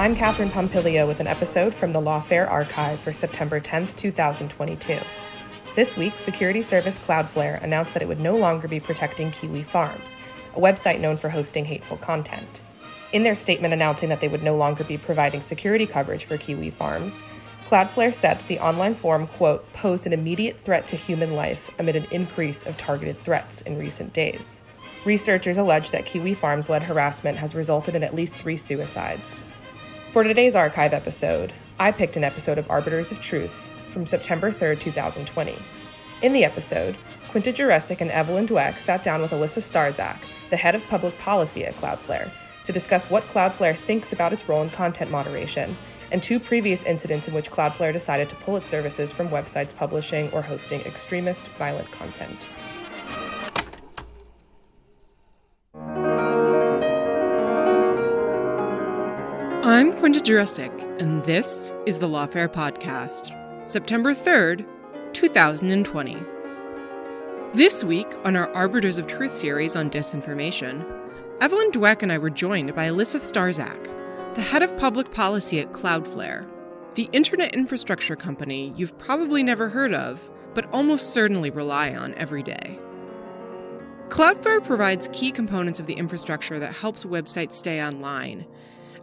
I'm Catherine Pompilio with an episode from the Lawfare archive for September 10th, 2022. This week, security service Cloudflare announced that it would no longer be protecting Kiwi Farms, a website known for hosting hateful content. In their statement announcing that they would no longer be providing security coverage for Kiwi Farms, Cloudflare said that the online forum, quote, posed an immediate threat to human life amid an increase of targeted threats in recent days. Researchers allege that Kiwi Farms-led harassment has resulted in at least 3 suicides. For today's archive episode, I picked an episode of Arbiters of Truth from September 3rd, 2020. In the episode, Quinta Jurecic and Evelyn Dweck sat down with Alissa Starzak, the head of public policy at Cloudflare, to discuss what Cloudflare thinks about its role in content moderation, and 2 previous incidents in which Cloudflare decided to pull its services from websites publishing or hosting extremist, violent content. I'm Quinta Jurecic, and this is the Lawfare podcast, September 3rd, 2020. This week, on our Arbiters of Truth series on disinformation, Evelyn Dweck and I were joined by Alissa Starzak, the head of public policy at Cloudflare, the internet infrastructure company you've probably never heard of, but almost certainly rely on every day. Cloudflare provides key components of the infrastructure that helps websites stay online,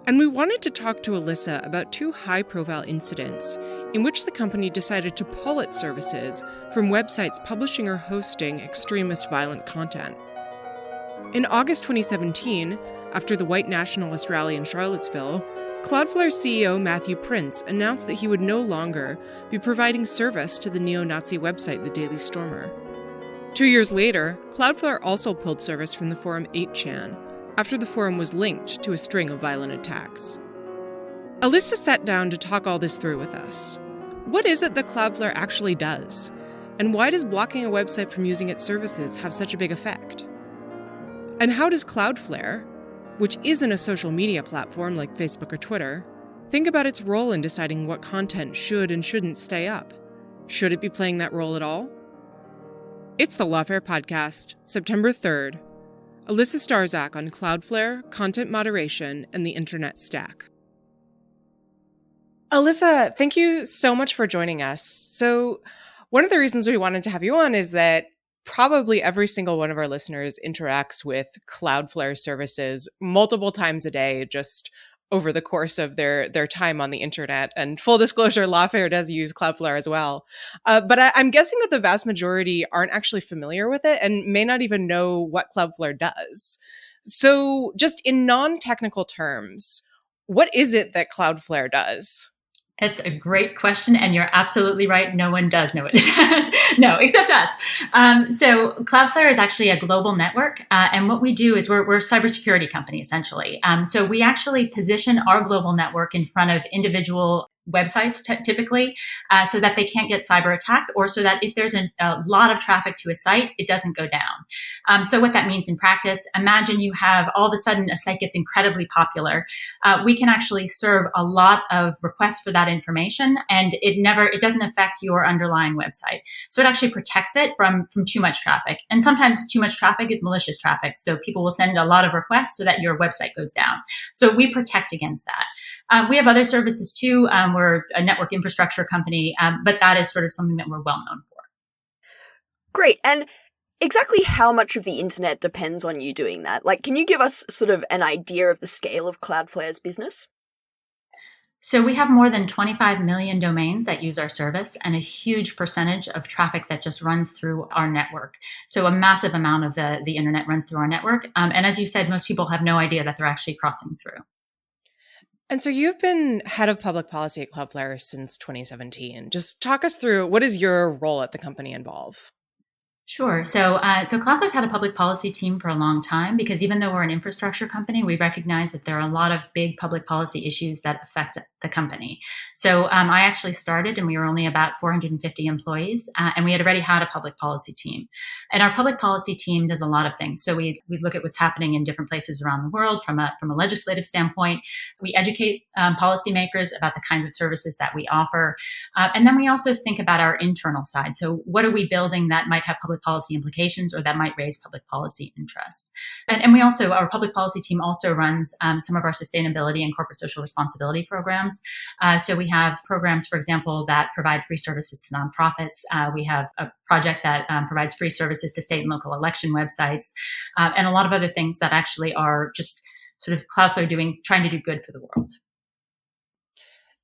and we wanted to talk to Alissa about 2 high-profile incidents in which the company decided to pull its services from websites publishing or hosting extremist violent content. In August 2017, after the white nationalist rally in Charlottesville, Cloudflare CEO Matthew Prince announced that he would no longer be providing service to the neo-Nazi website The Daily Stormer. 2 years later, Cloudflare also pulled service from the forum 8chan, after the forum was linked to a string of violent attacks. Alissa sat down to talk all this through with us. What is it that Cloudflare actually does? And why does blocking a website from using its services have such a big effect? And how does Cloudflare, which isn't a social media platform like Facebook or Twitter, think about its role in deciding what content should and shouldn't stay up? Should it be playing that role at all? It's the Lawfare podcast, September 3rd. Alissa Starzak on Cloudflare, content moderation, and the internet stack. Alissa, thank you so much for joining us. So one of the reasons we wanted to have you on is that probably every single one of our listeners interacts with Cloudflare services multiple times a day, just over the course of their time on the internet. And full disclosure, Lawfare does use Cloudflare as well. But I'm guessing that the vast majority aren't actually familiar with it and may not even know what Cloudflare does. So just in non-technical terms, what is it that Cloudflare does? It's a great question, and you're absolutely right. No one does know what it does. No, except us. So Cloudflare is actually a global network, and what we do is we're a cybersecurity company, essentially. So we actually position our global network in front of individual websites typically, so that they can't get cyber attacked, or so that if there's a lot of traffic to a site, it doesn't go down. So what that means in practice, imagine you have all of a sudden a site gets incredibly popular. We can actually serve a lot of requests for that information, and it doesn't affect your underlying website. So it actually protects it from too much traffic. And sometimes too much traffic is malicious traffic. So people will send a lot of requests so that your website goes down. So we protect against that. We have other services too. We're a network infrastructure company, but that is sort of something that we're well known for. Great. And exactly how much of the internet depends on you doing that? Like, can you give us sort of an idea of the scale of Cloudflare's business? So we have more than 25 million domains that use our service and a huge percentage of traffic that just runs through our network. So a massive amount of the internet runs through our network. And as you said, most people have no idea that they're actually crossing through. And so you've been head of public policy at Cloudflare since 2017. Just talk us through, what does your role at the company involve? Sure. So Cloudflare's had a public policy team for a long time because even though we're an infrastructure company, we recognize that there are a lot of big public policy issues that affect the company. So I actually started and we were only about 450 employees and we had already had a public policy team. And our public policy team does a lot of things. So we look at what's happening in different places around the world from a legislative standpoint. We educate policymakers about the kinds of services that we offer. And then we also think about our internal side. So what are we building that might have public public policy implications or that might raise public policy interest. And we also, our public policy team also runs some of our sustainability and corporate social responsibility programs. So we have programs, for example, that provide free services to nonprofits. We have a project that provides free services to state and local election websites, and a lot of other things that actually are just sort of Cloudflare trying to do good for the world.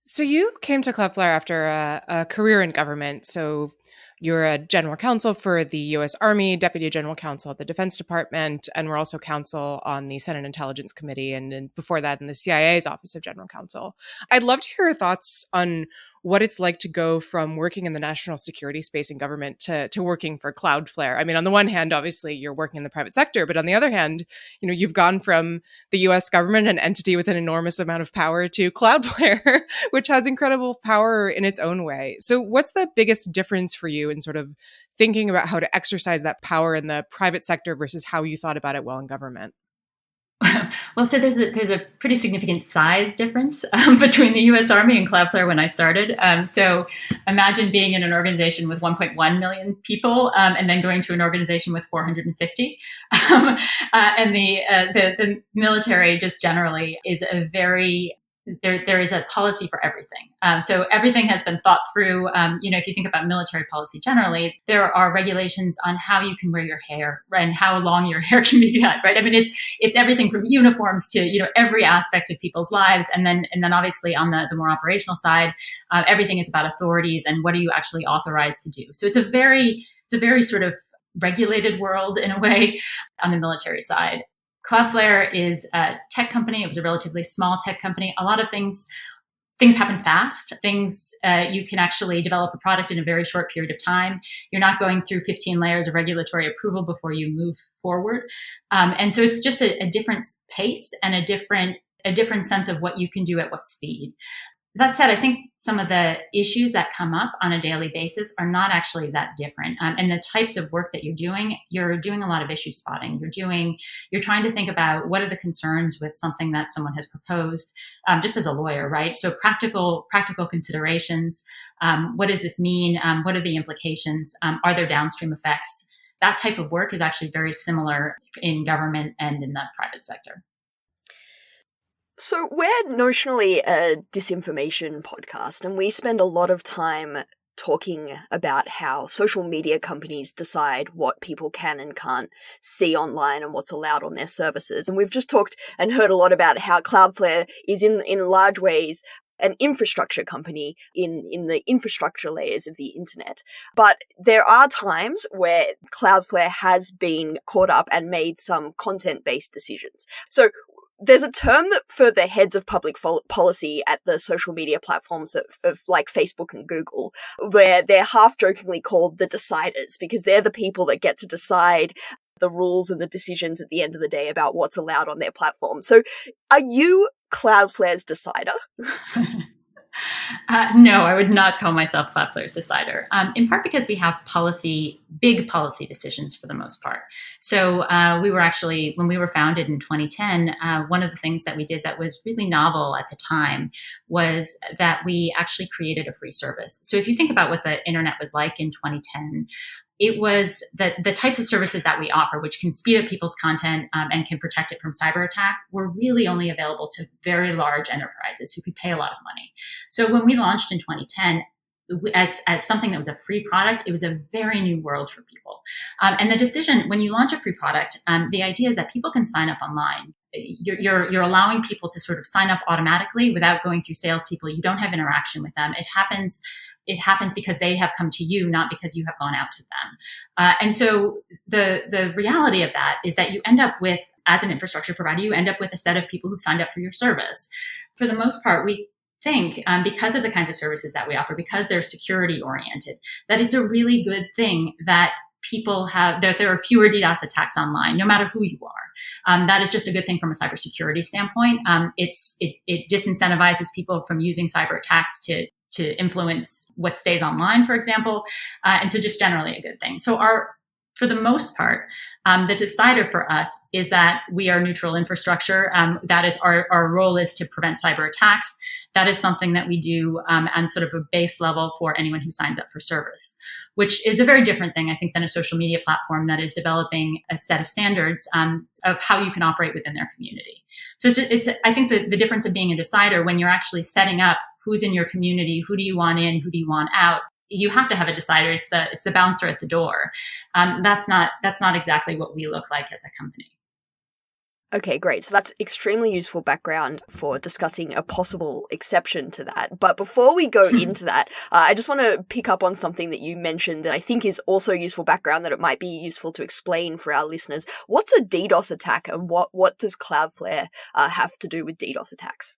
So you came to Cloudflare after a career in government. So you're a general counsel for the U.S. Army, deputy general counsel at the Defense Department, and we're also counsel on the Senate Intelligence Committee, and before that in the CIA's Office of General Counsel. I'd love to hear your thoughts on what it's like to go from working in the national security space in government to working for Cloudflare. I mean, on the one hand, obviously, you're working in the private sector, but on the other hand, you've gone from the U.S. government, an entity with an enormous amount of power, to Cloudflare, which has incredible power in its own way. So what's the biggest difference for you in sort of thinking about how to exercise that power in the private sector versus how you thought about it while in government? Well, so there's a pretty significant size difference between the U.S. Army and Cloudflare when I started. So imagine being in an organization with 1.1 million people and then going to an organization with 450. And the military just generally is a very there is a policy for everything. So everything has been thought through. If you think about military policy generally, there are regulations on how you can wear your hair and how long your hair can be cut, right? I mean, it's everything from uniforms to, every aspect of people's lives. And then obviously on the more operational side, everything is about authorities and what are you actually authorized to do. So it's a very sort of regulated world in a way on the military side. Cloudflare is a tech company. It was a relatively small tech company. A lot of things happen fast. You can actually develop a product in a very short period of time. You're not going through 15 layers of regulatory approval before you move forward. And so it's just a different pace and a different sense of what you can do at what speed. That said, I think some of the issues that come up on a daily basis are not actually that different. And the types of work that you're doing a lot of issue spotting. You're trying to think about what are the concerns with something that someone has proposed, just as a lawyer, right? So practical considerations. What does this mean? What are the implications? Are there downstream effects? That type of work is actually very similar in government and in the private sector. So we're notionally a disinformation podcast, and we spend a lot of time talking about how social media companies decide what people can and can't see online and what's allowed on their services. And we've just talked and heard a lot about how Cloudflare is in large ways an infrastructure company in the infrastructure layers of the internet. But there are times where Cloudflare has been caught up and made some content-based decisions. So there's a term that for the heads of public policy at the social media platforms of like Facebook and Google, where they're half-jokingly called the deciders, because they're the people that get to decide the rules and the decisions at the end of the day about what's allowed on their platform. So are you Cloudflare's decider? No, I would not call myself Cloudflare's decider, in part because we have big policy decisions for the most part. So we were actually, when we were founded in 2010, one of the things that we did that was really novel at the time was that we actually created a free service. So if you think about what the internet was like in 2010, it was that the types of services that we offer, which can speed up people's content and can protect it from cyber attack, were really only available to very large enterprises who could pay a lot of money. So when we launched in 2010, as something that was a free product, it was a very new world for people. And the decision, when you launch a free product, the idea is that people can sign up online. You're allowing people to sort of sign up automatically without going through salespeople. You don't have interaction with them. It happens because they have come to you, not because you have gone out to them. And so the reality of that is that you end up with, as an infrastructure provider, you end up with a set of people who've signed up for your service. For the most part, we think, because of the kinds of services that we offer, because they're security oriented, that it's a really good thing that people have, that there are fewer DDoS attacks online, no matter who you are. That is just a good thing from a cybersecurity standpoint. It disincentivizes people from using cyber attacks to influence what stays online, for example. And so just generally a good thing. So for the most part, the decider for us is that we are neutral infrastructure. That is our role is to prevent cyber attacks. That is something that we do on sort of a base level for anyone who signs up for service. which is a very different thing, I think, than a social media platform that is developing a set of standards of how you can operate within their community. So it's I think the difference of being a decider when you're actually setting up who's in your community, who do you want in, who do you want out, you have to have a decider. It's the bouncer at the door. That's not exactly what we look like as a company. Okay, great. So that's extremely useful background for discussing a possible exception to that. But before we go into that, I just want to pick up on something that you mentioned that I think is also useful background that it might be useful to explain for our listeners. What's a DDoS attack, and what does Cloudflare have to do with DDoS attacks?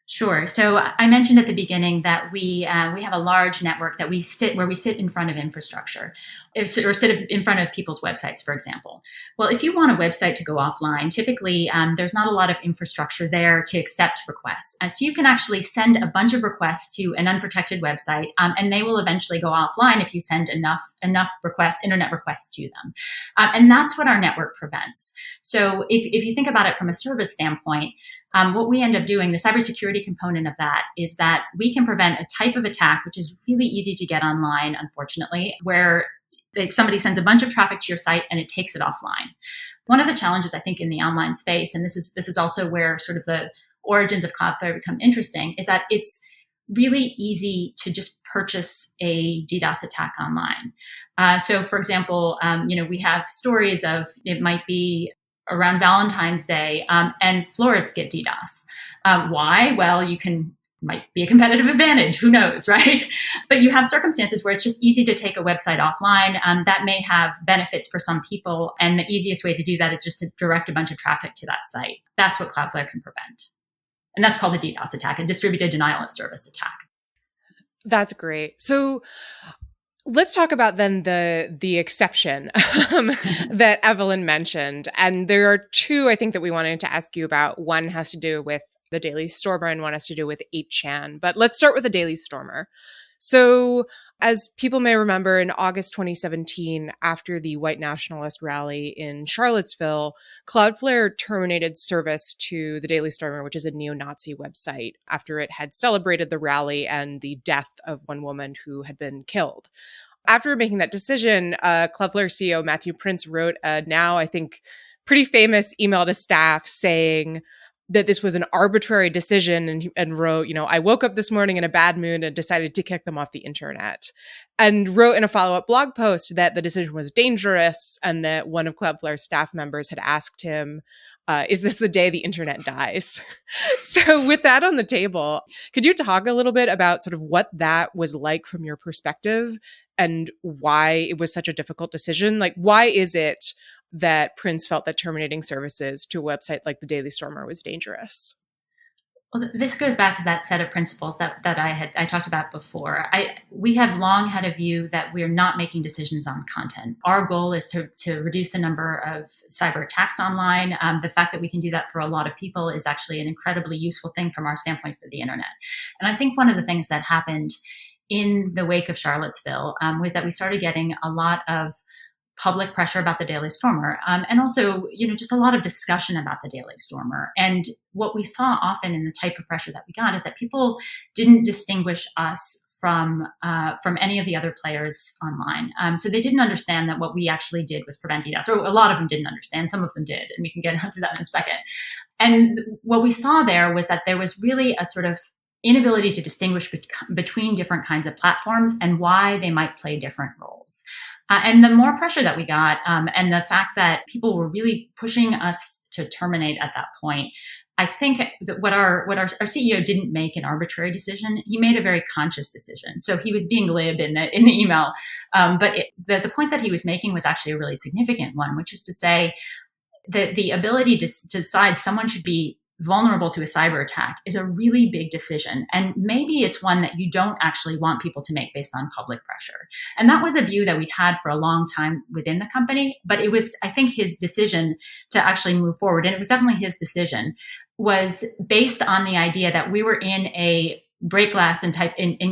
Sure. So I mentioned at the beginning that we have a large network that we sit in front of infrastructure, or sit in front of people's websites, for example. Well, if you want a website to go offline, typically there's not a lot of infrastructure there to accept requests. So you can actually send a bunch of requests to an unprotected website, and they will eventually go offline if you send enough internet requests to them. And that's what our network prevents. So if you think about it from a service standpoint, what we end up doing, the cybersecurity component of that, is that we can prevent a type of attack, which is really easy to get online, unfortunately, where somebody sends a bunch of traffic to your site and it takes it offline. One of the challenges, I think, in the online space, and this is also where sort of the origins of Cloudflare become interesting, is that it's really easy to just purchase a DDoS attack online. So, for example, we have stories of, it might be around Valentine's Day, and florists get DDoS. Why? Well, might be a competitive advantage. Who knows, right? But you have circumstances where it's just easy to take a website offline. That may have benefits for some people. And the easiest way to do that is just to direct a bunch of traffic to that site. That's what Cloudflare can prevent. And that's called a DDoS attack, a distributed denial of service attack. That's great. So let's talk about then the exception that Evelyn mentioned. And there are two, I think, that we wanted to ask you about. One has to do with the Daily Stormer and one has to do with 8chan. But let's start with the Daily Stormer. So as people may remember, in August 2017, after the white nationalist rally in Charlottesville, Cloudflare terminated service to the Daily Stormer, which is a neo-Nazi website, after it had celebrated the rally and the death of one woman who had been killed. After making that decision, Cloudflare CEO Matthew Prince wrote a now, I think, pretty famous email to staff saying that this was an arbitrary decision, and wrote, I woke up this morning in a bad mood and decided to kick them off the internet, and wrote in a follow-up blog post that the decision was dangerous and that one of Cloudflare's staff members had asked him, is this the day the internet dies? So with that on the table, could you talk a little bit about sort of what that was like from your perspective and why it was such a difficult decision? Like, why is it that Prince felt that terminating services to a website like the Daily Stormer was dangerous? Well, this goes back to that set of principles that I talked about before. We have long had a view that we're not making decisions on content. Our goal is to reduce the number of cyber attacks online. The fact that we can do that for a lot of people is actually an incredibly useful thing from our standpoint for the internet. And I think one of the things that happened in the wake of Charlottesville was that we started getting a lot of public pressure about the Daily Stormer, and also, just a lot of discussion about the Daily Stormer. And what we saw often in the type of pressure that we got is that people didn't distinguish us from any of the other players online. So they didn't understand that what we actually did was prevent DDoS. So a lot of them didn't understand. Some of them did, and we can get into that in a second. And what we saw there was that there was really a sort of inability to distinguish between different kinds of platforms and why they might play different roles. And the more pressure that we got, and the fact that people were really pushing us to terminate at that point, I think that what our CEO didn't make an arbitrary decision. He made a very conscious decision. So he was being glib in the email, but the point that he was making was actually a really significant one, which is to say that the ability to decide someone should be vulnerable to a cyber attack is a really big decision. And maybe it's one that you don't actually want people to make based on public pressure. And that was a view that we'd had for a long time within the company. But it was, I think, his decision to actually move forward, and it was definitely his decision, was based on the idea that we were in a break glass in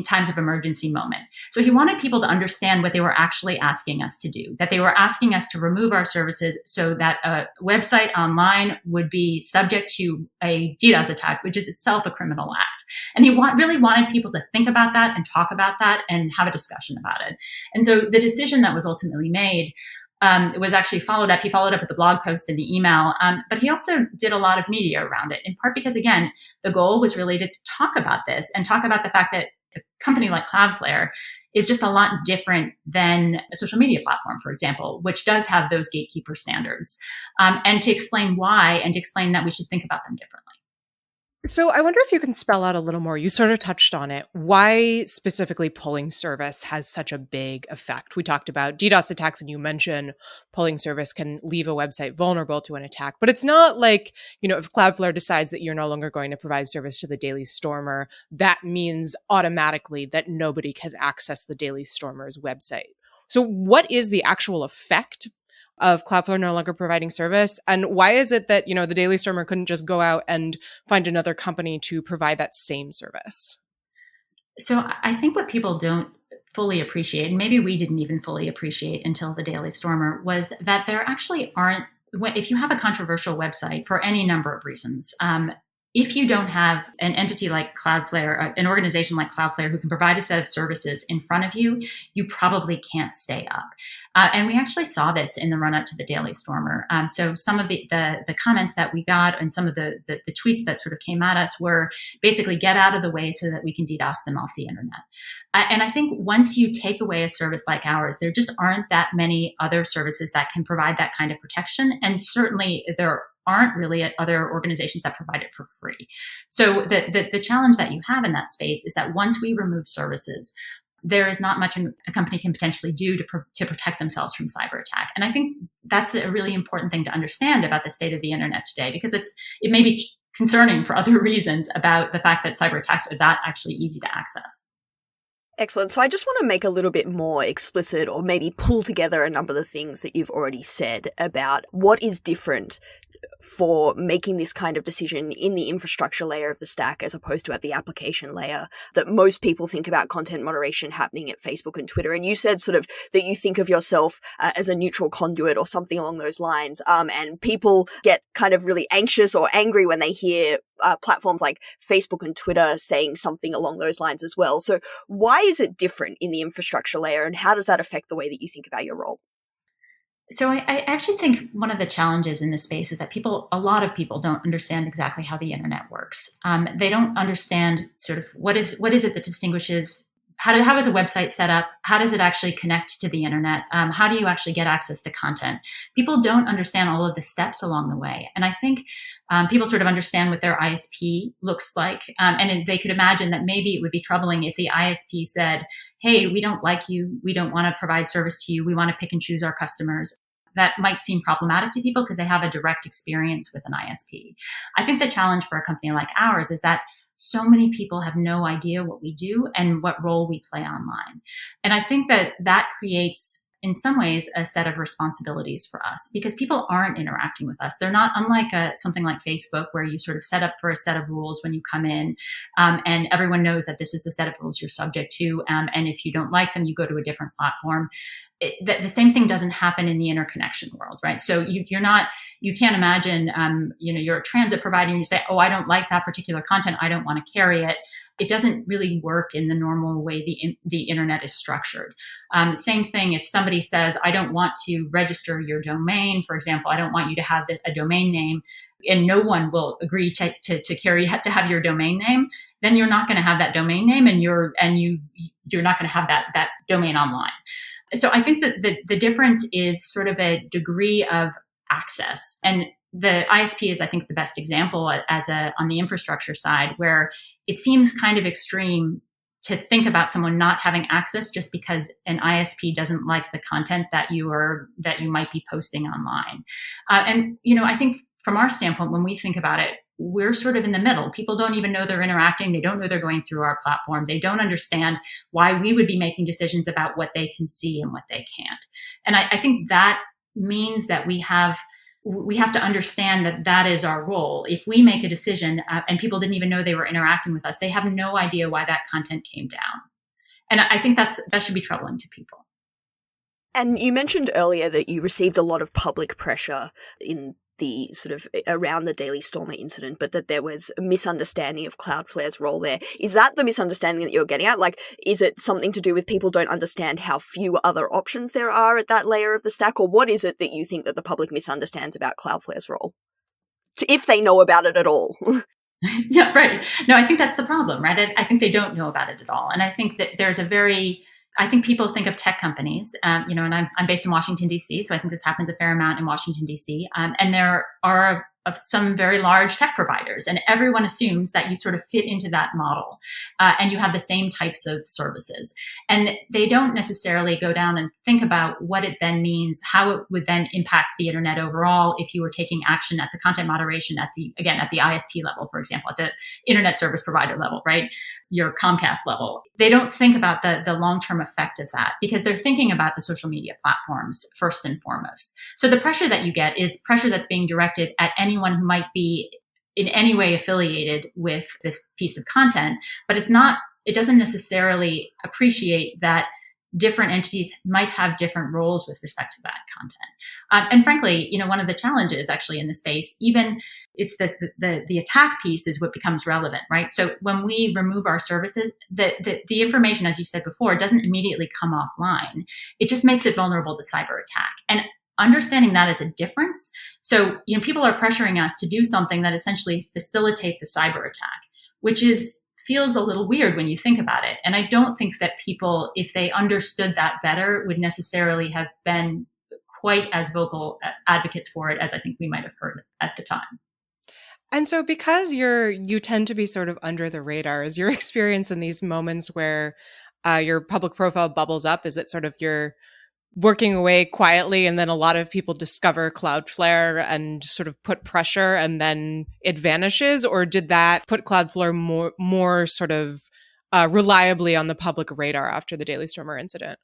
times of emergency moment. So he wanted people to understand what they were actually asking us to do, that they were asking us to remove our services so that a website online would be subject to a DDoS attack, which is itself a criminal act. And he really wanted people to think about that and talk about that and have a discussion about it. And so the decision that was ultimately made it was actually followed up. He followed up with the blog post and the email, but he also did a lot of media around it, in part because, again, the goal was really to talk about this and talk about the fact that a company like Cloudflare is just a lot different than a social media platform, for example, which does have those gatekeeper standards, and to explain why and to explain that we should think about them differently. So I wonder if you can spell out a little more. You sort of touched on it. Why specifically polling service has such a big effect? We talked about DDoS attacks, and you mentioned polling service can leave a website vulnerable to an attack. But it's not like, if Cloudflare decides that you're no longer going to provide service to the Daily Stormer, that means automatically that nobody can access the Daily Stormer's website. So what is the actual effect of Cloudflare no longer providing service? And why is it that, the Daily Stormer couldn't just go out and find another company to provide that same service? So I think what people don't fully appreciate, and maybe we didn't even fully appreciate until the Daily Stormer, was that there actually aren't, if you have a controversial website for any number of reasons, if you don't have an entity like Cloudflare, an organization like Cloudflare who can provide a set of services in front of you, you probably can't stay up. And we actually saw this in the run-up to the Daily Stormer. So some of the comments that we got and some of the tweets that sort of came at us were basically, get out of the way so that we can DDoS them off the internet. And I think once you take away a service like ours, there just aren't that many other services that can provide that kind of protection. And certainly there aren't really other organizations that provide it for free. So the challenge that you have in that space is that once we remove services, there is not much a company can potentially do to protect themselves from cyber attack. And I think that's a really important thing to understand about the state of the internet today, because it may be concerning for other reasons about the fact that cyber attacks are that actually easy to access. Excellent. So I just want to make a little bit more explicit, or maybe pull together a number of the things that you've already said about what is different for making this kind of decision in the infrastructure layer of the stack as opposed to at the application layer, that most people think about content moderation happening at Facebook and Twitter. And you said sort of that you think of yourself as a neutral conduit or something along those lines. And people get kind of really anxious or angry when they hear platforms like Facebook and Twitter saying something along those lines as well. So why is it different in the infrastructure layer, and how does that affect the way that you think about your role? So I actually think one of the challenges in this space is that a lot of people don't understand exactly how the internet works. They don't understand sort of what is it that distinguishes, how is a website set up? How does it actually connect to the internet? How do you actually get access to content? People don't understand all of the steps along the way. And I think people sort of understand what their ISP looks like. And they could imagine that maybe it would be troubling if the ISP said, hey, we don't like you. We don't want to provide service to you. We want to pick and choose our customers. That might seem problematic to people because they have a direct experience with an ISP. I think the challenge for a company like ours is that so many people have no idea what we do and what role we play online. And I think that creates, in some ways, a set of responsibilities for us, because people aren't interacting with us. They're not unlike something like Facebook, where you sort of set up for a set of rules when you come in, and everyone knows that this is the set of rules you're subject to. And if you don't like them, you go to a different platform. The same thing doesn't happen in the interconnection world, right? So you can't imagine, you're a transit provider and you say, oh, I don't like that particular content, I don't want to carry it. It doesn't really work in the normal way the internet is structured. Same thing if somebody says, I don't want to register your domain, for example, I don't want you to have a domain name, and no one will agree to have your domain name, then you're not going to have that domain name, and you're not going to have that domain online. So I think that the difference is sort of a degree of access. And the ISP is, I think, the best example on the infrastructure side, where it seems kind of extreme to think about someone not having access just because an ISP doesn't like the content that you might be posting online. And I think from our standpoint, when we think about it, we're sort of in the middle. People don't even know they're interacting. They don't know they're going through our platform. They don't understand why we would be making decisions about what they can see and what they can't. And I think that means that we have we have to understand that that is our role. If we make a decision and people didn't even know they were interacting with us, they have no idea why that content came down. And I think that should be troubling to people. And you mentioned earlier that you received a lot of public pressure in the sort of around the Daily Stormer incident, but that there was a misunderstanding of Cloudflare's role there. Is that the misunderstanding that you're getting at? Like, is it something to do with people don't understand how few other options there are at that layer of the stack? Or what is it that you think that the public misunderstands about Cloudflare's role? If they know about it at all. Yeah, right. No, I think that's the problem, right? I think they don't know about it at all. And I think that I think people think of tech companies, and I'm based in Washington, D.C., so I think this happens a fair amount in Washington, D.C., and there are of some very large tech providers, and everyone assumes that you sort of fit into that model, and you have the same types of services. And they don't necessarily go down and think about what it then means, how it would then impact the internet overall if you were taking action at the content moderation at the ISP level, for example, at the internet service provider level, right? Your Comcast level. They don't think about the long-term effect of that because they're thinking about the social media platforms first and foremost. So the pressure that you get is pressure that's being directed at anyone who might be in any way affiliated with this piece of content, but it doesn't necessarily appreciate that different entities might have different roles with respect to that content. And frankly, one of the challenges actually in the space, even it's the attack piece is what becomes relevant, right? So when we remove our services, the information, as you said before, doesn't immediately come offline. It just makes it vulnerable to cyber attack. And understanding that as a difference. So, people are pressuring us to do something that essentially facilitates a cyber attack, which feels a little weird when you think about it. And I don't think that people, if they understood that better, would necessarily have been quite as vocal advocates for it as I think we might have heard at the time. And so because you tend to be sort of under the radar, is your experience in these moments where your public profile bubbles up, is that sort of you're working away quietly and then a lot of people discover Cloudflare and sort of put pressure and then it vanishes? Or did that put Cloudflare more sort of reliably on the public radar after the Daily Stormer incident?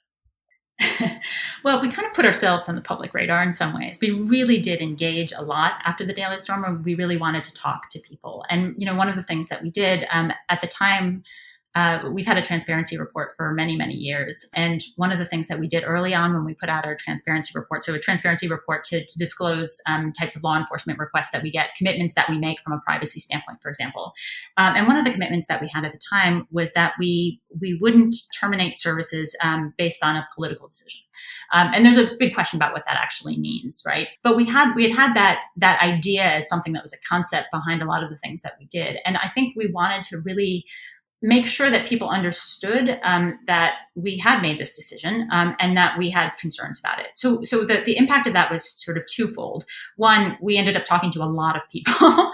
Well, we kind of put ourselves on the public radar in some ways. We really did engage a lot after the Daily Stormer. We really wanted to talk to people. And, one of the things that we did at the time, we've had a transparency report for many, many years. And one of the things that we did early on when we put out our transparency report, so a transparency report to disclose types of law enforcement requests that we get, commitments that we make from a privacy standpoint, for example. And one of the commitments that we had at the time was that we wouldn't terminate services based on a political decision. And there's a big question about what that actually means, right? But we had that idea as something that was a concept behind a lot of the things that we did. And I think we wanted to really make sure that people understood that we had made this decision and that we had concerns about it. So the impact of that was sort of twofold. One, we ended up talking to a lot of people.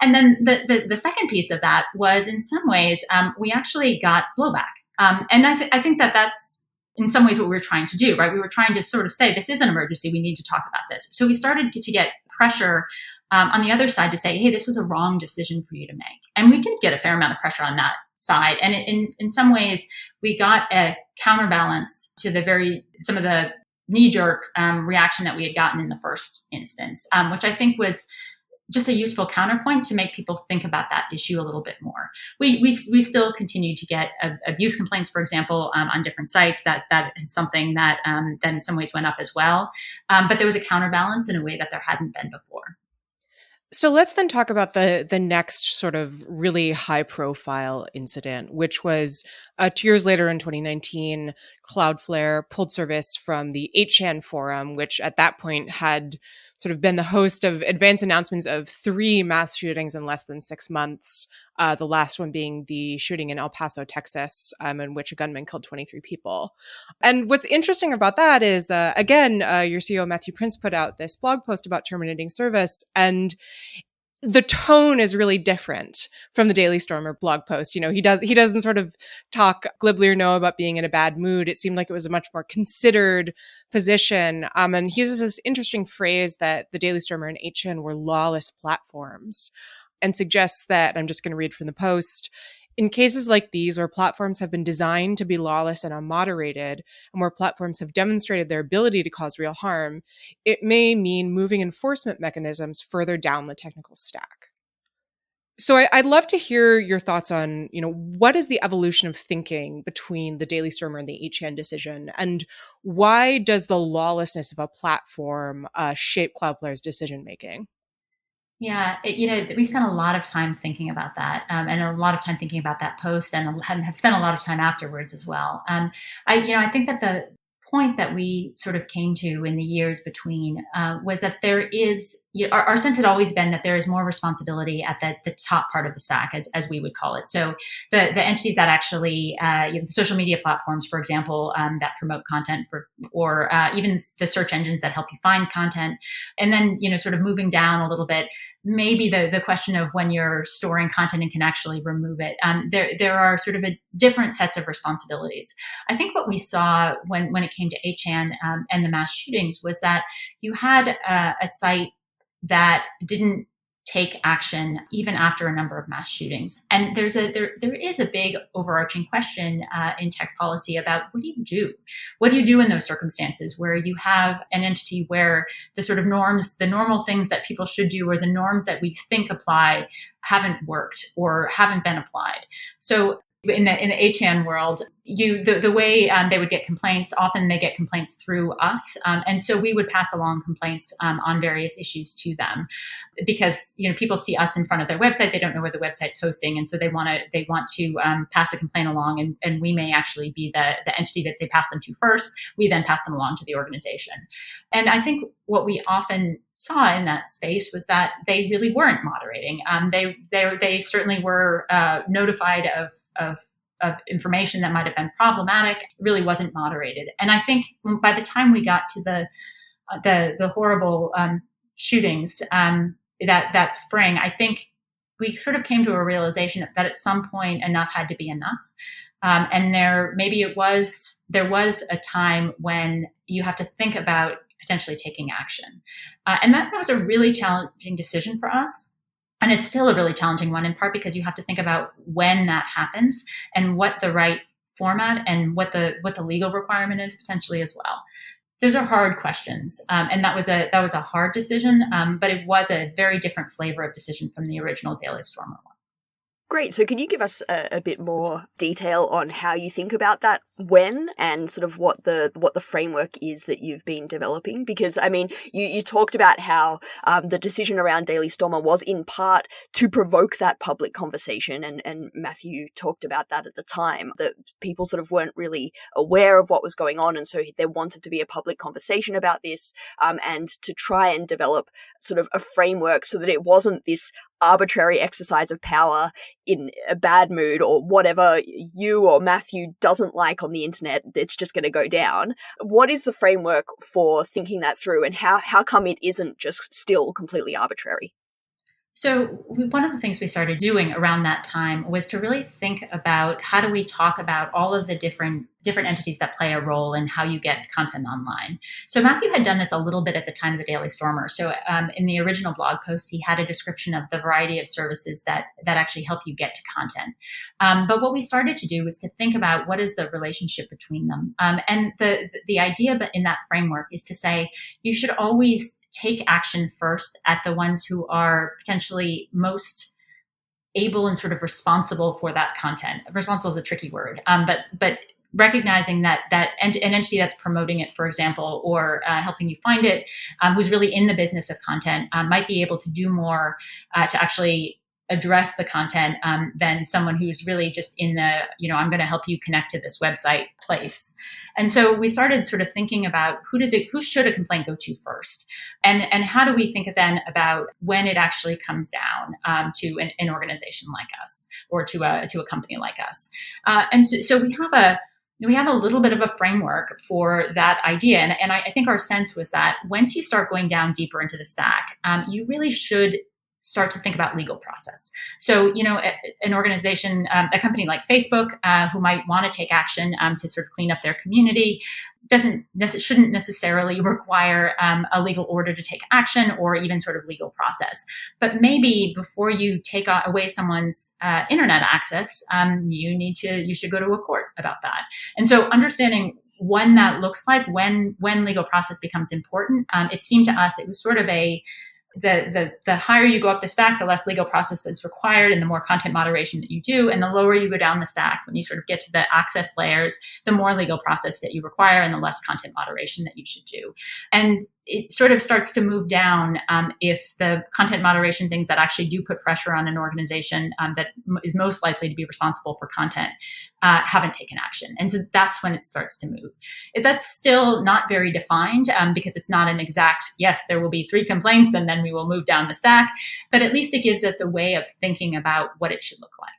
And then the second piece of that was, in some ways, we actually got blowback. And I think that that's in some ways what we were trying to do, right? We were trying to sort of say, this is an emergency. We need to talk about this. So we started to get pressure on the other side to say, hey, this was a wrong decision for you to make. And we did get a fair amount of pressure on that side. And in some ways, we got a counterbalance to some of the knee-jerk reaction that we had gotten in the first instance, which I think was just a useful counterpoint to make people think about that issue a little bit more. We still continue to get abuse complaints, for example, on different sites. That is something that then in some ways went up as well. But there was a counterbalance in a way that there hadn't been before. So let's then talk about the next sort of really high profile incident, which was 2 years later in 2019, Cloudflare pulled service from the 8chan forum, which at that point had sort of been the host of advance announcements of 3 mass shootings in less than 6 months. The last one being the shooting in El Paso, Texas, in which a gunman killed 23 people. And what's interesting about that is, again, your CEO, Matthew Prince, put out this blog post about terminating service, and the tone is really different from the Daily Stormer blog post. He doesn't sort of talk glibly or no about being in a bad mood. It seemed like it was a much more considered position. And he uses this interesting phrase that the Daily Stormer and 8chan were lawless platforms, and suggests that, I'm just going to read from the post, In cases like these, where platforms have been designed to be lawless and unmoderated, and where platforms have demonstrated their ability to cause real harm, it may mean moving enforcement mechanisms further down the technical stack. So I'd love to hear your thoughts on, what is the evolution of thinking between the Daily Stormer and the 8chan decision, and why does the lawlessness of a platform shape Cloudflare's decision making? Yeah, we spent a lot of time thinking about that, and a lot of time thinking about that post, and have spent a lot of time afterwards as well. I think that the point that we sort of came to in the years between was that there is, our sense had always been that there is more responsibility at the top part of the stack, as we would call it. So the entities that actually, the social media platforms, for example, that promote content or even the search engines that help you find content, and then sort of moving down a little bit. Maybe the question of when you're storing content and can actually remove it. There are sort of different sets of responsibilities. I think what we saw when it came to 8chan and the mass shootings was that you had a site that didn't take action even after a number of mass shootings. And there is a big overarching question in tech policy about what do you do? What do you do in those circumstances where you have an entity where the sort of norms, the normal things that people should do, or the norms that we think apply haven't worked or haven't been applied? So in the 8chan world, the way they would get complaints, often they get complaints through us, and so we would pass along complaints on various issues to them, because people see us in front of their website, they don't know where the website's hosting, and so they want to pass a complaint along, and we may actually be the entity that they pass them to first. We then pass them along to the organization, and I think what we often saw in that space was that they really weren't moderating. They certainly were notified of information that might have been problematic, really wasn't moderated. And I think by the time we got to the horrible shootings that spring, I think we sort of came to a realization that at some point enough had to be enough. And there was a time when you have to think about potentially taking action. And that was a really challenging decision for us. And it's still a really challenging one, in part because you have to think about when that happens and what the right format and what the legal requirement is potentially as well. Those are hard questions, and that was a hard decision, but it was a very different flavor of decision from the original Daily Stormer one. Great. So can you give us a bit more detail on how you think about that when, and sort of what the framework is that you've been developing? Because, I mean, you talked about how the decision around Daily Stormer was in part to provoke that public conversation, and Matthew talked about that at the time, that people sort of weren't really aware of what was going on, and so there wanted to be a public conversation about this, and to try and develop sort of a framework so that it wasn't this arbitrary exercise of power in a bad mood, or whatever you or Matthew doesn't like on the internet, it's just going to go down. What is the framework for thinking that through, and how come it isn't just still completely arbitrary? So one of the things we started doing around that time was to really think about how do we talk about all of the different entities that play a role in how you get content online. So Matthew had done this a little bit at the time of the Daily Stormer. So in the original blog post, he had a description of the variety of services that actually help you get to content. But what we started to do was to think about what is the relationship between them. And the idea in that framework is to say you should always take action first at the ones who are potentially most able and sort of responsible for that content. Responsible is a tricky word, but recognizing that an entity that's promoting it, for example, or helping you find it, who's really in the business of content, might be able to do more to actually address the content than someone who's really just in the, I'm going to help you connect to this website place. And so we started sort of thinking about who should a complaint go to first, and how do we think then about when it actually comes down to an organization like us, or to a company like us. And so we have a little bit of a framework for that idea. And I think our sense was that once you start going down deeper into the stack, you really should start to think about legal process. So, an organization, a company like Facebook, who might want to take action to sort of clean up their community, shouldn't necessarily require a legal order to take action or even sort of legal process. But maybe before you take away someone's internet access, you should go to a court about that. And so understanding when that looks like, when legal process becomes important, it seemed to us it was sort of the higher you go up the stack, the less legal process that's required and the more content moderation that you do. And the lower you go down the stack, when you sort of get to the access layers, the more legal process that you require and the less content moderation that you should do. And it sort of starts to move down if the content moderation things that actually do put pressure on an organization that is most likely to be responsible for content haven't taken action. And so that's when it starts to move. That's still not very defined because it's not an exact, yes, there will be 3 complaints and then we will move down the stack. But at least it gives us a way of thinking about what it should look like.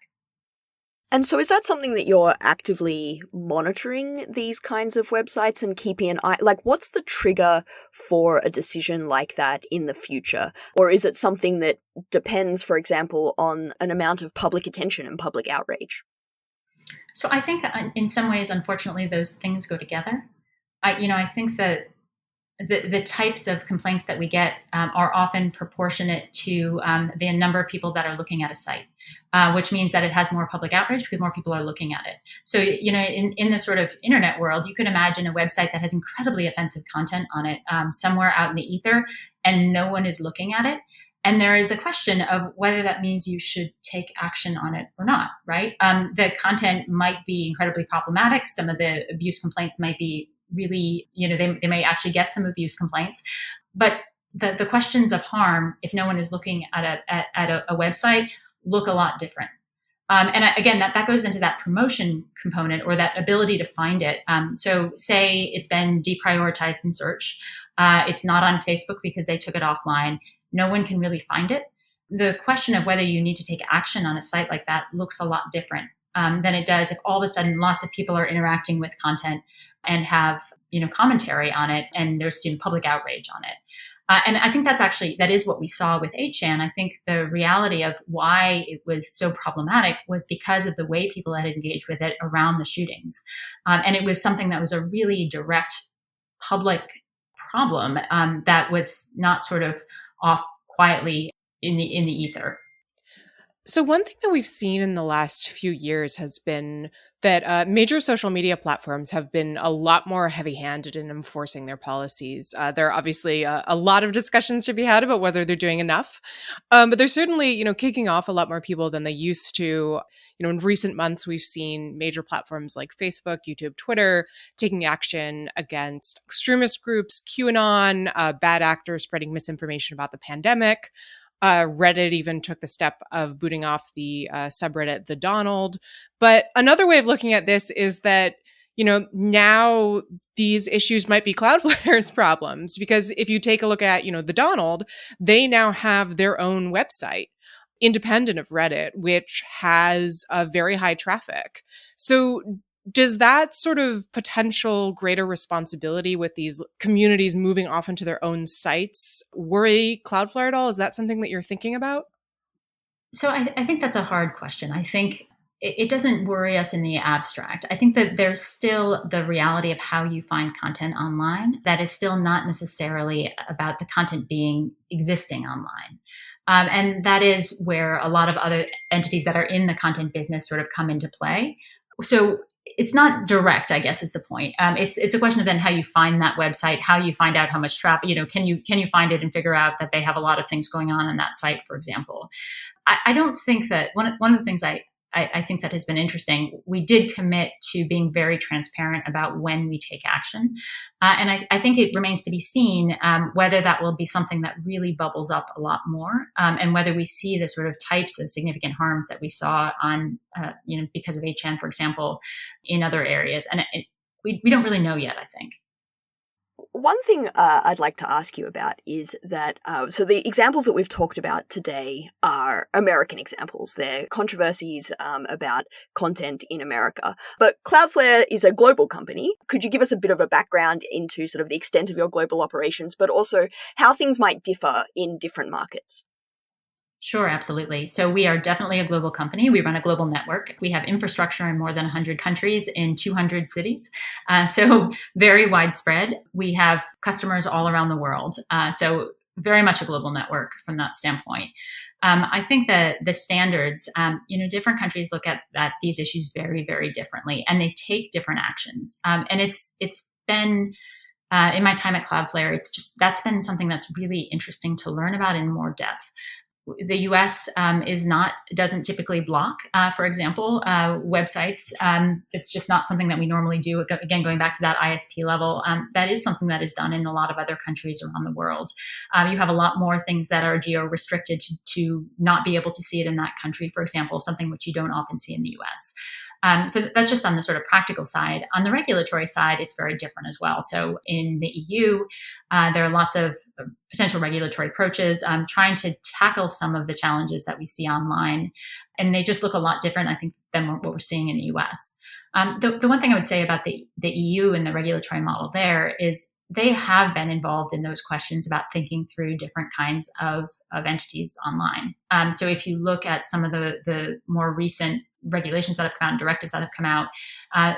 And so is that something that you're actively monitoring, these kinds of websites, and keeping an eye? Like, what's the trigger for a decision like that in the future? Or is it something that depends, for example, on an amount of public attention and public outrage? So I think in some ways, unfortunately, those things go together. I think that the types of complaints that we get are often proportionate to the number of people that are looking at a site, which means that it has more public outrage because more people are looking at it. So, in the sort of internet world, you could imagine a website that has incredibly offensive content on it somewhere out in the ether and no one is looking at it. And there is the question of whether that means you should take action on it or not, right? The content might be incredibly problematic. Some of the abuse complaints might be really, they may actually get some abuse complaints, but the questions of harm, if no one is looking at a website, look a lot different. Again, that goes into that promotion component or that ability to find it. So say it's been deprioritized in search. It's not on Facebook because they took it offline. No one can really find it. The question of whether you need to take action on a site like that looks a lot different than it does if all of a sudden lots of people are interacting with content and have, commentary on it and there's public outrage on it. And I think that is what we saw with 8chan. I think the reality of why it was so problematic was because of the way people had engaged with it around the shootings. And it was something that was a really direct public problem that was not sort of off quietly in the ether. So one thing that we've seen in the last few years has been that major social media platforms have been a lot more heavy-handed in enforcing their policies. There are obviously a lot of discussions to be had about whether they're doing enough, but they're certainly, kicking off a lot more people than they used to. In recent months, we've seen major platforms like Facebook, YouTube, Twitter taking action against extremist groups, QAnon, bad actors spreading misinformation about the pandemic. Reddit even took the step of booting off the subreddit The Donald. But another way of looking at this is that, now these issues might be Cloudflare's problems, because if you take a look at, The Donald, they now have their own website, independent of Reddit, which has a very high traffic. So does that sort of potential greater responsibility with these communities moving off into their own sites worry Cloudflare at all? Is that something that you're thinking about? So I think that's a hard question. I think it doesn't worry us in the abstract. I think that there's still the reality of how you find content online that is still not necessarily about the content existing online. And that is where a lot of other entities that are in the content business sort of come into play. So it's not direct, I guess, is the point. It's a question of then how you find that website, how you find out how much traffic, can you find it and figure out that they have a lot of things going on that site, for example. I don't think that one of the things I think that has been interesting, we did commit to being very transparent about when we take action. And I think it remains to be seen whether that will be something that really bubbles up a lot more and whether we see the sort of types of significant harms that we saw on, because of 8chan, for example, in other areas. And we don't really know yet, I think. One thing I'd like to ask you about is that, so the examples that we've talked about today are American examples. They're controversies about content in America. But Cloudflare is a global company. Could you give us a bit of a background into sort of the extent of your global operations, but also how things might differ in different markets? Sure, absolutely. So we are definitely a global company. We run a global network. We have infrastructure in more than 100 countries in 200 cities. So very widespread. We have customers all around the world. So very much a global network from that standpoint. I think that the standards, different countries look at these issues very, very differently, and they take different actions. And it's been in my time at Cloudflare, that's been something that's really interesting to learn about in more depth. The U.S. Doesn't typically block, for example, websites. It's just not something that we normally do. Again, going back to that ISP level, that is something that is done in a lot of other countries around the world. You have a lot more things that are geo-restricted to not be able to see it in that country, for example, something which you don't often see in the U.S. So that's just on the sort of practical side. On the regulatory side, it's very different as well. So in the EU, there are lots of potential regulatory approaches trying to tackle some of the challenges that we see online. And they just look a lot different, I think, than what we're seeing in the US. The one thing I would say about the EU and the regulatory model there is they have been involved in those questions about thinking through different kinds of entities online. So if you look at some of the more recent regulations that have come out and directives that have come out,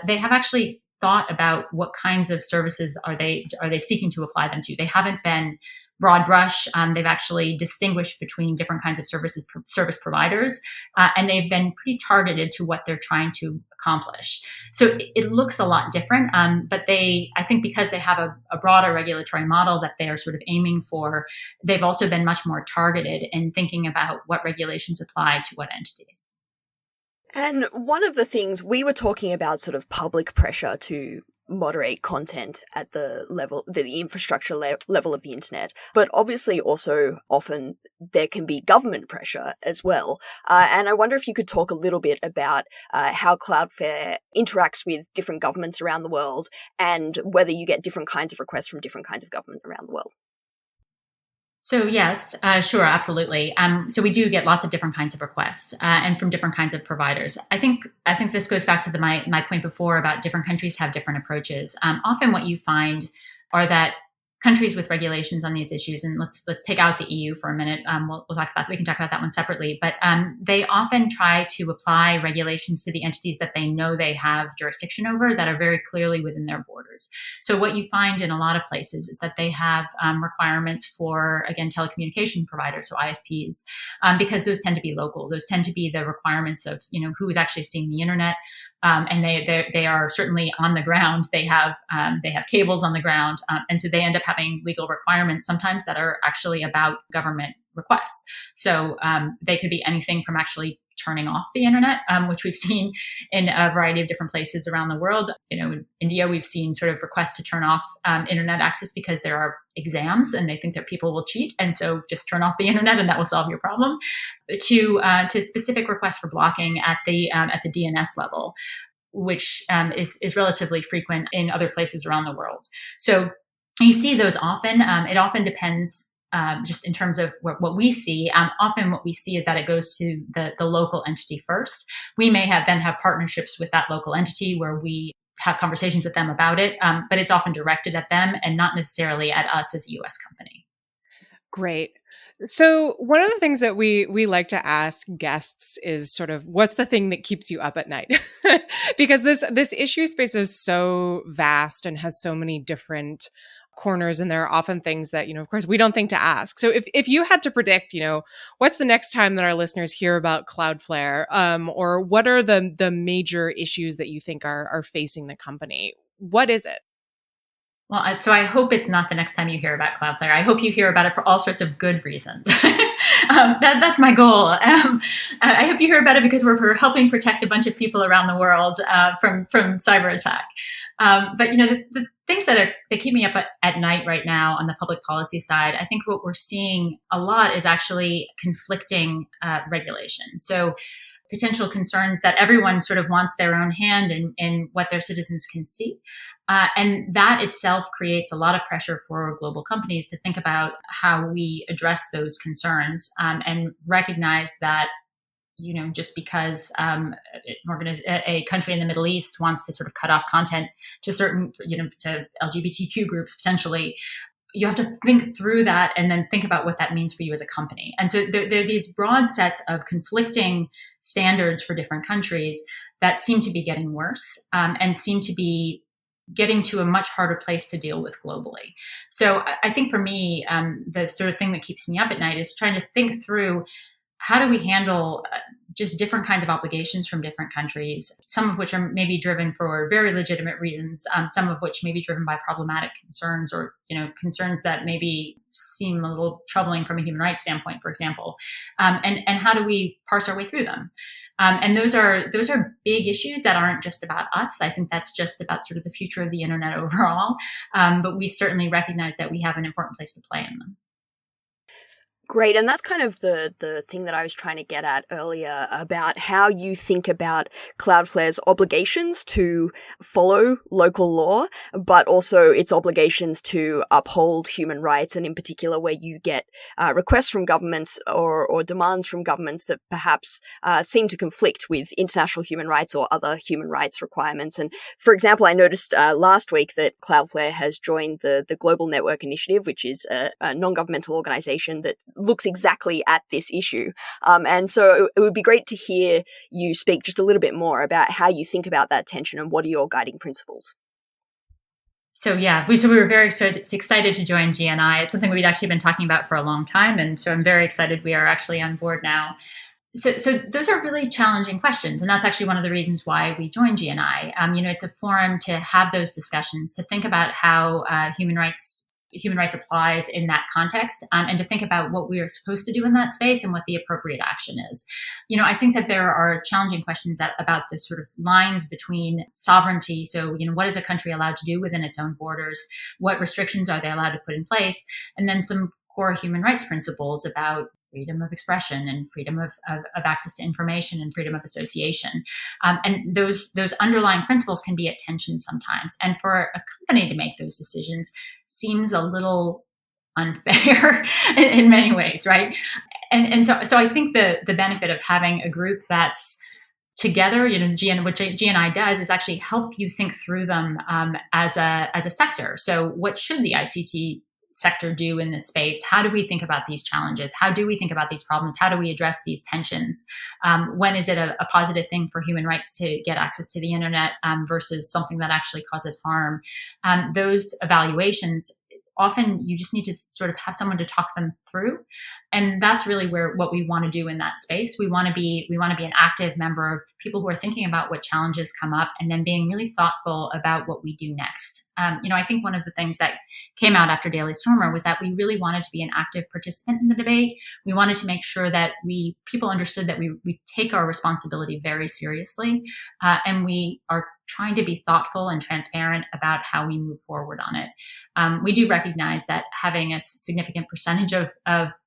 they have actually thought about what kinds of services are they seeking to apply them to. They haven't been broad brush. They've actually distinguished between different kinds of service providers, and they've been pretty targeted to what they're trying to accomplish. So it looks a lot different, but I think because they have a broader regulatory model that they are sort of aiming for, they've also been much more targeted in thinking about what regulations apply to what entities. And one of the things we were talking about, sort of public pressure to moderate content at the infrastructure level of the internet, but obviously also often there can be government pressure as well. And I wonder if you could talk a little bit about how Cloudflare interacts with different governments around the world, and whether you get different kinds of requests from different kinds of government around the world. So yes, sure, absolutely. So we do get lots of different kinds of requests and from different kinds of providers. I think this goes back to my point before about different countries have different approaches. Often what you find are that countries with regulations on these issues, and let's take out the EU for a minute. We can talk about that one separately, but they often try to apply regulations to the entities that they know they have jurisdiction over that are very clearly within their borders. So what you find in a lot of places is that they have requirements for, again, telecommunication providers, so ISPs, because those tend to be local. Those tend to be the requirements of, who is actually seeing the internet. And they are certainly on the ground. They have cables on the ground, and so they end up having legal requirements sometimes that are actually about government requests. So they could be anything from actually turning off the internet, which we've seen in a variety of different places around the world. In India, we've seen sort of requests to turn off internet access because there are exams and they think that people will cheat. And so just turn off the internet and that will solve your problem, to specific requests for blocking at the DNS level, which is relatively frequent in other places around the world. So you see those often. It often depends just in terms of what we see. Often what we see is that it goes to the local entity first. We may then have partnerships with that local entity where we have conversations with them about it, but it's often directed at them and not necessarily at us as a U.S. company. Great. So one of the things that we like to ask guests is sort of, what's the thing that keeps you up at night? Because this issue space is so vast and has so many different corners, and there are often things that, of course, we don't think to ask. So if you had to predict, what's the next time that our listeners hear about Cloudflare, or what are the major issues that you think are facing the company? What is it? Well, so I hope it's not the next time you hear about Cloudflare. I hope you hear about it for all sorts of good reasons. That's my goal. I hope you hear about it because we're helping protect a bunch of people around the world from cyber attack. But the things that keep me up at night right now on the public policy side, I think what we're seeing a lot is actually conflicting regulation. So potential concerns that everyone sort of wants their own hand in what their citizens can see. And that itself creates a lot of pressure for global companies to think about how we address those concerns, and recognize that, just because a country in the Middle East wants to sort of cut off content to certain, to LGBTQ groups potentially, you have to think through that and then think about what that means for you as a company. And so there are these broad sets of conflicting standards for different countries that seem to be getting worse and seem to be getting to a much harder place to deal with globally. So I think for me, the sort of thing that keeps me up at night is trying to think through how do we handle just different kinds of obligations from different countries, some of which are maybe driven for very legitimate reasons, some of which may be driven by problematic concerns or, concerns that maybe seem a little troubling from a human rights standpoint, for example, and how do we parse our way through them? And those are big issues that aren't just about us. I think that's just about sort of the future of the internet overall. But we certainly recognize that we have an important place to play in them. Great. And that's kind of the thing that I was trying to get at earlier about how you think about Cloudflare's obligations to follow local law, but also its obligations to uphold human rights, and in particular where you get requests from governments or demands from governments that perhaps seem to conflict with international human rights or other human rights requirements. And for example, I noticed last week that Cloudflare has joined the Global Network Initiative, which is a non-governmental organization that looks exactly at this issue. And so it would be great to hear you speak just a little bit more about how you think about that tension and what are your guiding principles. So we were very excited to join GNI. It's something we'd actually been talking about for a long time. And so I'm very excited we are actually on board now. So those are really challenging questions. And that's actually one of the reasons why we joined GNI. It's a forum to have those discussions, to think about how human rights applies in that context, and to think about what we are supposed to do in that space and what the appropriate action is. I think that there are challenging questions about the sort of lines between sovereignty. So, what is a country allowed to do within its own borders? What restrictions are they allowed to put in place? And then some core human rights principles about freedom of expression and freedom of access to information and freedom of association. And those underlying principles can be at tension sometimes. And for a company to make those decisions seems a little unfair in many ways, right? And so I think the benefit of having a group that's together, what GNI does is actually help you think through them as a sector. So what should the ICT sector do in this space? How do we think about these challenges? How do we think about these problems? How do we address these tensions? When is it a positive thing for human rights to get access to the internet versus something that actually causes harm? Those evaluations, often you just need to sort of have someone to talk them through. And that's really what we want to do in that space. We want to be an active member of people who are thinking about what challenges come up and then being really thoughtful about what we do next. I think one of the things that came out after Daily Stormer was that we really wanted to be an active participant in the debate. We wanted to make sure that people understood that we take our responsibility very seriously, and we are trying to be thoughtful and transparent about how we move forward on it. We do recognize that having a significant percentage of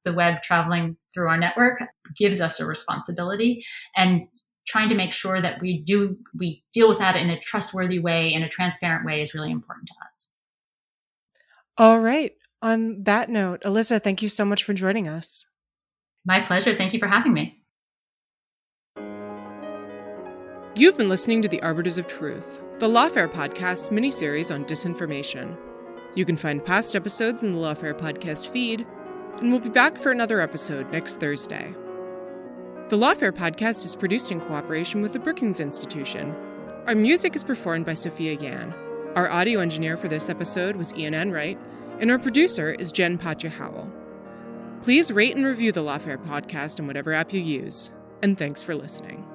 the web traveling through our network gives us a responsibility, and trying to make sure that we deal with that in a trustworthy way, in a transparent way, is really important to us. All right. On that note, Alissa, thank you so much for joining us. My pleasure. Thank you for having me. You've been listening to The Arbiters of Truth, the Lawfare podcast's mini-series on disinformation. You can find past episodes in the Lawfare podcast feed, and we'll be back for another episode next Thursday. The Lawfare podcast is produced in cooperation with the Brookings Institution. Our music is performed by Sophia Yan. Our audio engineer for this episode was Ian Enright, and our producer is Jen Patja-Howell. Please rate and review the Lawfare podcast on whatever app you use, and thanks for listening.